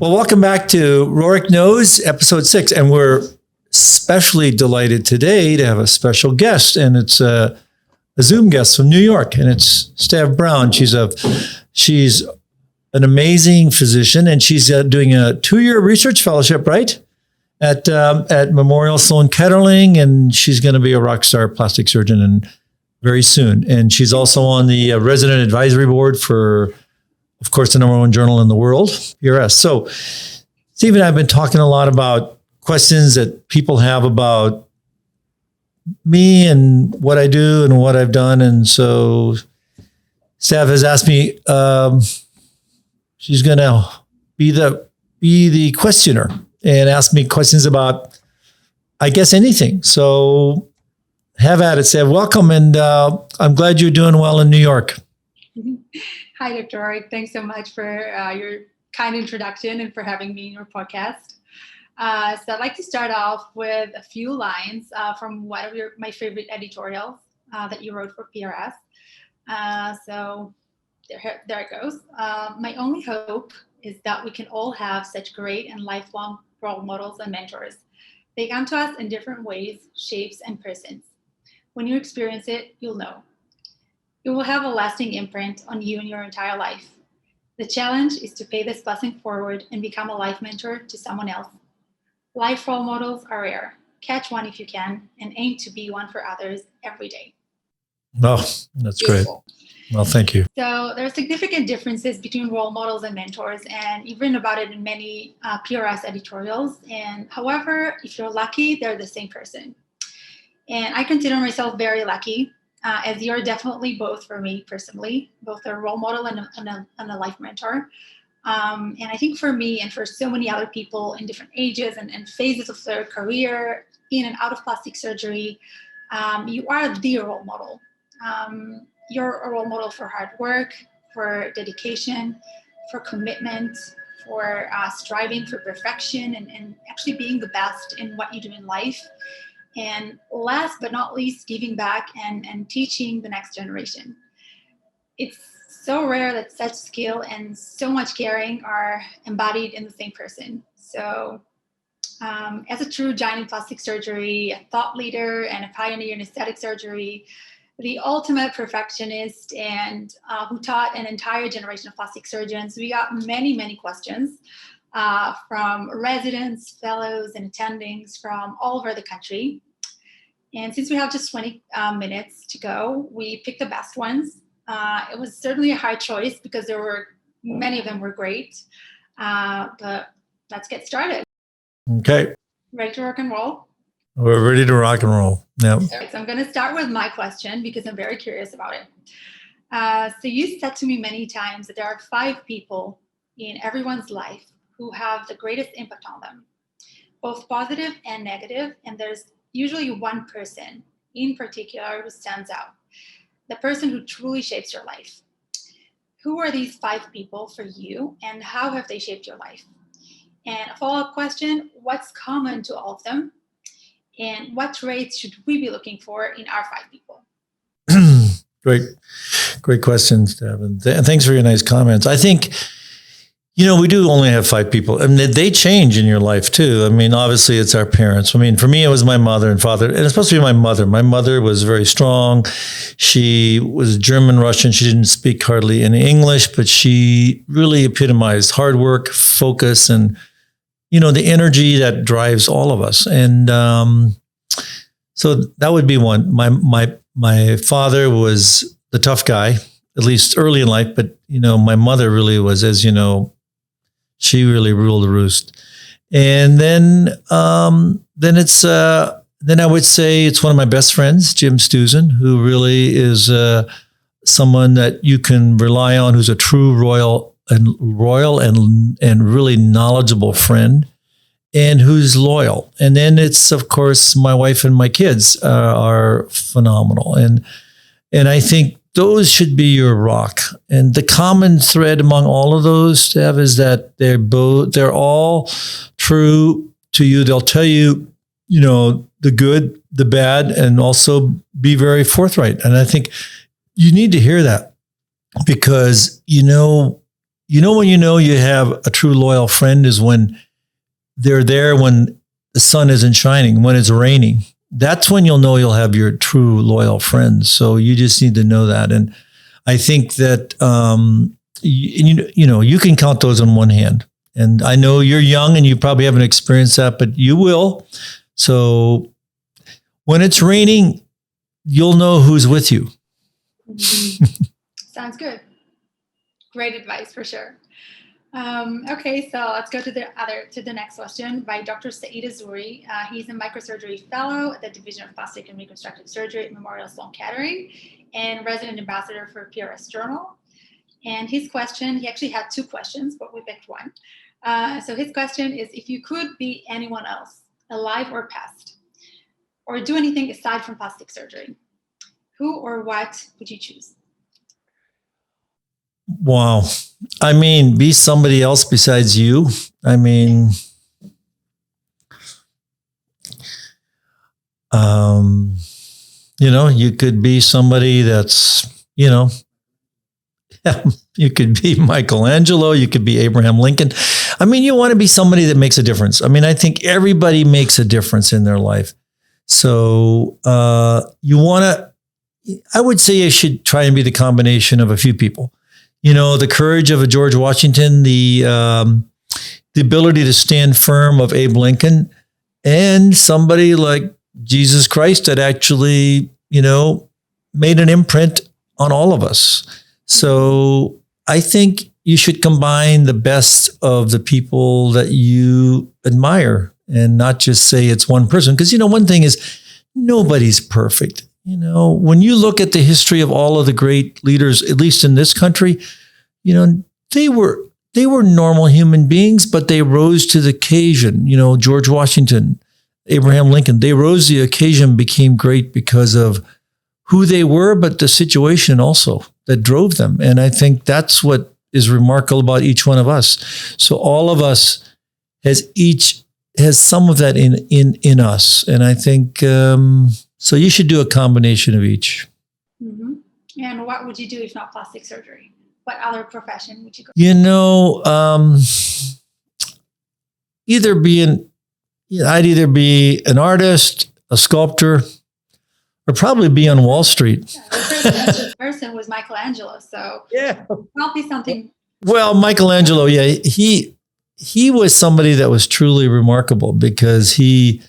Well, welcome back to Rohrich Knose, episode 6. And we're especially delighted today to have a special guest. And it's a Zoom guest from New York. And it's Stav Brown. She's an amazing physician. And she's doing a 2-year research fellowship, right? At Memorial Sloan Kettering. And she's going to be a rock star plastic surgeon and very soon. And she's also on the resident advisory board for, of course, the #1 journal in the world, PRS. So Steve and I have been talking a lot about questions that people have about me and what I do and what I've done. And so Stav has asked me, she's going to be the questioner and ask me questions about, I guess, anything. So have at it, Stav. Welcome. And I'm glad you're doing well in New York. Hi, Dr. Rohrich. Thanks so much for your kind introduction and for having me in your podcast. So I'd like to start off with a few lines from one of my favorite editorials that you wrote for PRS. So there it goes. My only hope is that we can all have such great and lifelong role models and mentors. They come to us in different ways, shapes, and persons. When you experience it, you'll know. It will have a lasting imprint on you and your entire life. The challenge is to pay this blessing forward and become a life mentor to someone else. Life role models are rare. Catch one if you can and aim to be one for others every day. Oh, that's Beautiful. Great. Well, thank you. So there are significant differences between role models and mentors, and you've written about it in many PRS editorials. And however, if you're lucky, they're the same person. And I consider myself very lucky. As you're definitely both for me personally, both a role model and a life mentor. And I think for me and for so many other people in different ages and phases of their career, in and out of plastic surgery, you are the role model. You're a role model for hard work, for dedication, for commitment, for striving for perfection and actually being the best in what you do in life. And last but not least, giving back and teaching the next generation. It's so rare that such skill and so much caring are embodied in the same person. So as a true giant in plastic surgery, a thought leader and a pioneer in aesthetic surgery, the ultimate perfectionist and who taught an entire generation of plastic surgeons, we got many, many questions from residents, fellows, and attendings from all over the country. And since we have just 20 minutes to go, we picked the best ones. It was certainly a hard choice because many of them were great. But let's get started. Okay. Ready to rock and roll? We're ready to rock and roll. Yeah. So I'm going to start with my question because I'm very curious about it. So you said to me many times that there are 5 people in everyone's life who have the greatest impact on them, both positive and negative. And there's usually one person in particular who stands out, the person who truly shapes your life. Who are these 5 people for you and how have they shaped your life? And a follow-up question, what's common to all of them? And what traits should we be looking for in our 5 people? Great questions, Devin. Thanks for your nice comments. I think, we do only have 5 people, and they change in your life too. I mean, obviously it's our parents. I mean, for me, it was my mother and father, and it's supposed to be my mother. My mother was very strong. She was German, Russian. She didn't speak hardly any English, but she really epitomized hard work, focus, and, the energy that drives all of us. And so that would be one. My father was the tough guy, at least early in life, but, my mother really was, as you know, she really ruled the roost. And then I would say it's one of my best friends, Jim Stuzen, who really is someone that you can rely on, who's a true royal and really knowledgeable friend, and who's loyal. And then it's, of course, my wife and my kids are phenomenal. And I think those should be your rock. And the common thread among all of those, Stav, is that they're all true to you. They'll tell you, the good, the bad, and also be very forthright. And I think you need to hear that because, when you have a true loyal friend is when they're there when the sun isn't shining, when it's raining. That's when you'll know you'll have your true loyal friends. So you just need to know that. And I think that, you can count those on one hand. And I know you're young and you probably haven't experienced that, but you will. So when it's raining, you'll know who's with you. Sounds good. Great advice for sure. Okay, so let's go to the next question by Dr. Saeed Azuri. He's a microsurgery fellow at the Division of Plastic and Reconstructive Surgery at Memorial Sloan Kettering and resident ambassador for PRS Journal. And his question, he actually had two questions, but we picked one. So his question is, if you could be anyone else, alive or past, or do anything aside from plastic surgery, who or what would you choose? Wow. I mean, be somebody else besides you. I mean, you could be somebody that's, you could be Michelangelo, you could be Abraham Lincoln. I mean, you want to be somebody that makes a difference. I mean, I think everybody makes a difference in their life. So I would say you should try and be the combination of a few people. The courage of a George Washington, the ability to stand firm of Abe Lincoln, and somebody like Jesus Christ that actually, made an imprint on all of us. So I think you should combine the best of the people that you admire and not just say it's one person. Because, one thing is nobody's perfect. When you look at the history of all of the great leaders, at least in this country, they were normal human beings, but they rose to the occasion. George Washington, Abraham Lincoln, they rose to the occasion, became great because of who they were, but the situation also that drove them. And I think that's what is remarkable about each one of us. So all of us has some of that in us. And I think, so you should do a combination of each. Mm-hmm. And what would you do if not plastic surgery? What other profession would you go? I'd either be an artist, a sculptor, or probably be on Wall Street. Yeah, the person was Michelangelo, so yeah, probably something. Well, Michelangelo, yeah, he was somebody that was truly remarkable because he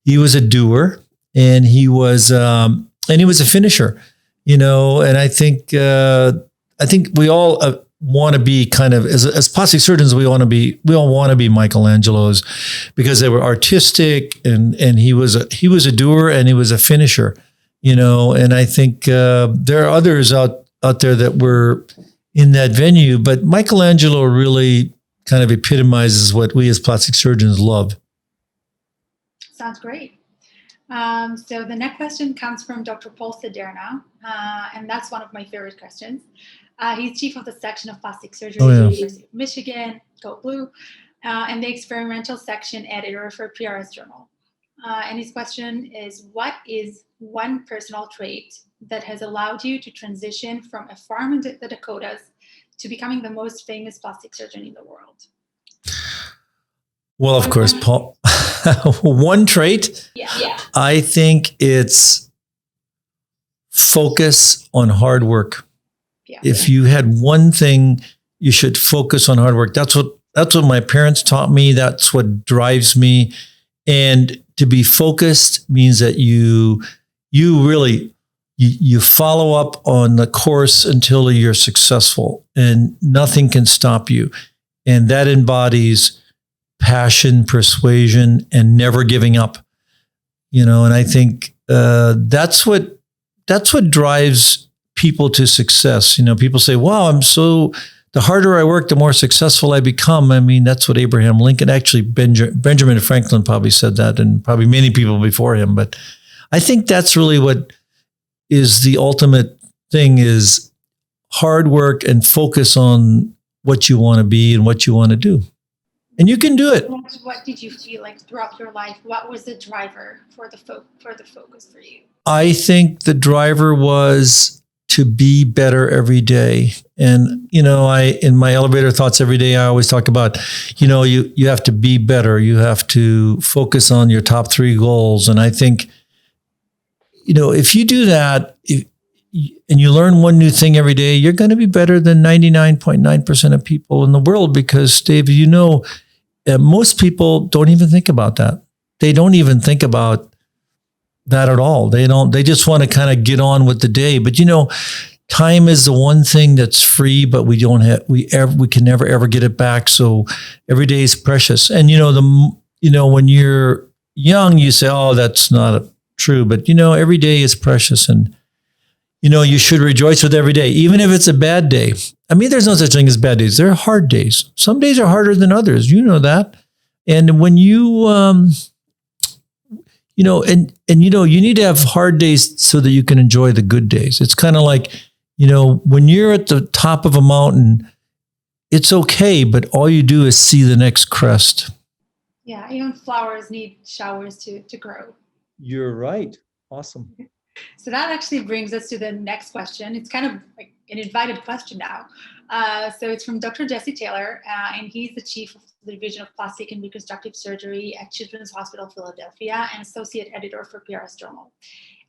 was a doer and he was a finisher, and I think we all want to be kind of, as plastic surgeons, we all want to be Michelangelos because they were artistic and he was a doer and he was a finisher, and I think there are others out there that were in that venue, but Michelangelo really kind of epitomizes what we as plastic surgeons love. Sounds great. So the next question comes from Dr. Paul Sederna, and that's one of my favorite questions. He's chief of the section of plastic surgery at the University of Michigan, Go Blue, and the experimental section editor for PRS Journal. And his question is, what is one personal trait that has allowed you to transition from a farm in the Dakotas to becoming the most famous plastic surgeon in the world? Well, of course, Paul. One trait, yeah. I think it's focus on hard work. Yeah. If you had one thing, you should focus on hard work. That's what my parents taught me. That's what drives me. And to be focused means that you really follow up on the course until you're successful, and nothing can stop you. And that embodies passion, persuasion, and never giving up. And I think that's what drives people to success. People say, wow, the harder I work, the more successful I become. I mean, that's what Abraham Lincoln, actually Benjamin Franklin probably said that, and probably many people before him. But I think that's really what is the ultimate thing, is hard work and focus on what you want to be and what you want to do. And you can do it. What did you feel like throughout your life? What was the driver for the focus for you? I think the driver was to be better every day. And, in my elevator thoughts every day, I always talk about, you have to be better. You have to focus on your top 3 goals. And I think, if you do that, and you learn one new thing every day, you're going to be better than 99.9% of people in the world, because, Dave, most people don't even think about that. They don't even think about that at all. They just want to kind of get on with the day. But, time is the one thing that's free, but we can never ever get it back. So every day is precious. And, when you're young, you say, oh, that's not true. But, every day is precious. And, you should rejoice with every day, even if it's a bad day. I mean, there's no such thing as bad days. There are hard days. Some days are harder than others. You know that. And when you you need to have hard days so that you can enjoy the good days. It's kind of like, when you're at the top of a mountain, it's okay, but all you do is see the next crest. Yeah, even flowers need showers to grow. You're right. Awesome. So that actually brings us to the next question. It's kind of like an invited question now. So it's from Dr. Jesse Taylor, and he's the chief of the Division of Plastic and Reconstructive Surgery at Children's Hospital Philadelphia and associate editor for PRS Journal.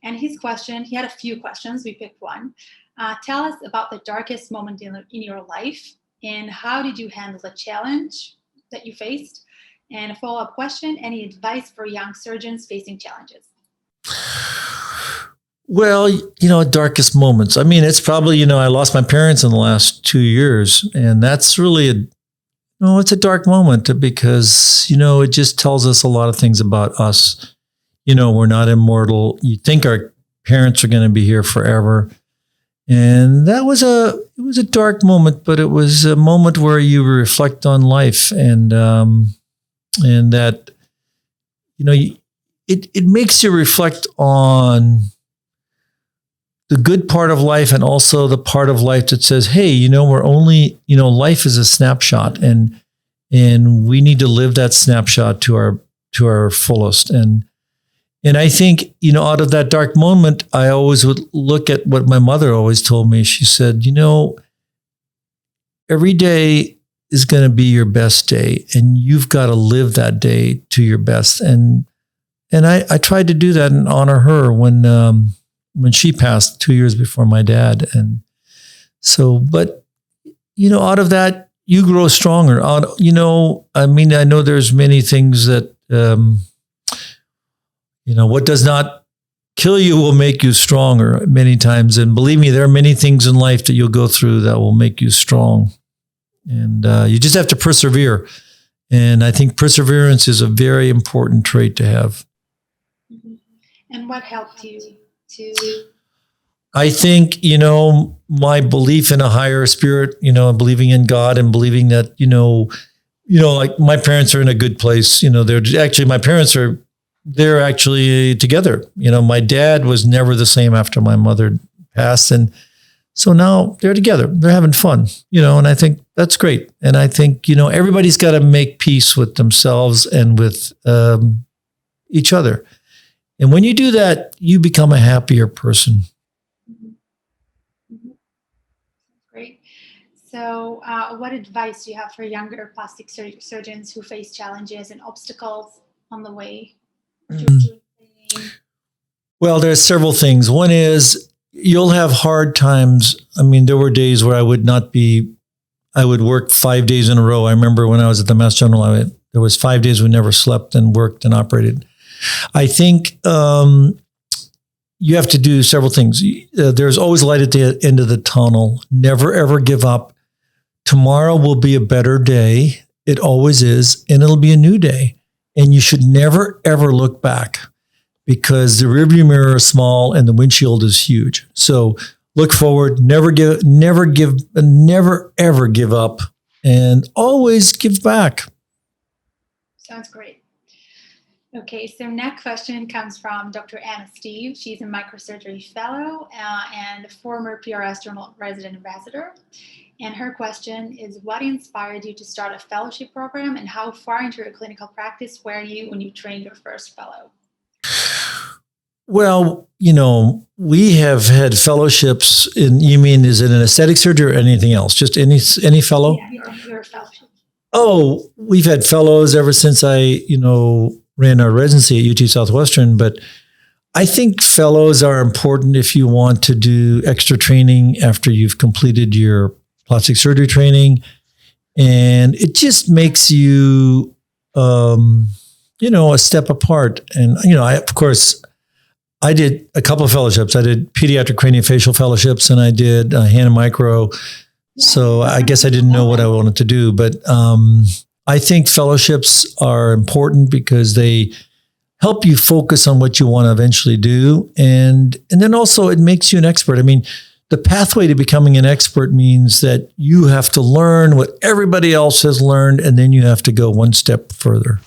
And his question, he had a few questions. We picked one. Tell us about the darkest moment in your life, and how did you handle the challenge that you faced? And a follow-up question, any advice for young surgeons facing challenges? Well, darkest moments. I mean, it's probably, I lost my parents in the last 2 years, and that's really it's a dark moment, because, it just tells us a lot of things about us. We're not immortal. You think our parents are going to be here forever. And it was a dark moment, but it was a moment where you reflect on life, and that, it makes you reflect on the good part of life, and also the part of life that says, hey, we're only, life is a snapshot, and we need to live that snapshot to our fullest. And I think, out of that dark moment, I always would look at what my mother always told me. She said, every day is going to be your best day, and you've got to live that day to your best. And I tried to do that and honor her when she passed 2 years before my dad. And so, but, out of that, you grow stronger. I know there's many things that, what does not kill you will make you stronger many times. And believe me, there are many things in life that you'll go through that will make you strong. And you just have to persevere. And I think perseverance is a very important trait to have. And what helped you to? I think, my belief in a higher spirit, believing in God, and believing that, like my parents are in a good place. They're actually together. My dad was never the same after my mother passed. And so now they're together, they're having fun, and I think that's great. And I think, everybody's got to make peace with themselves and with each other. And when you do that, you become a happier person. Great. So what advice do you have for younger plastic surgeons who face challenges and obstacles on the way? Well, there's several things. One is, you'll have hard times. I mean, there were days where I would work 5 days in a row. I remember when I was at the Mass General, there was 5 days we never slept and worked and operated. I think you have to do several things. There's always light at the end of the tunnel. Never, ever give up. Tomorrow will be a better day. It always is. And it'll be a new day. And you should never, ever look back, because the rearview mirror is small and the windshield is huge. So look forward, never, ever give up, and always give back. Sounds great. Okay, so next question comes from Dr. Anna Steve. She's a microsurgery fellow and a former PRS Journal resident ambassador. And her question is, what inspired you to start a fellowship program, and how far into your clinical practice were you when you trained your first fellow? Well, we have had fellowships you mean, is it an aesthetic surgery or anything else? Just any fellow? Yeah, your fellowship. Oh, we've had fellows ever since I, ran our residency at UT Southwestern, but I think fellows are important if you want to do extra training after you've completed your plastic surgery training. And it just makes you, a step apart. And, I did a couple of fellowships. I did pediatric craniofacial fellowships and I did hand and micro. So I guess I didn't know what I wanted to do, but I think fellowships are important because they help you focus on what you want to eventually do. And then also it makes you an expert. I mean, the pathway to becoming an expert means that you have to learn what everybody else has learned, and then you have to go one step further.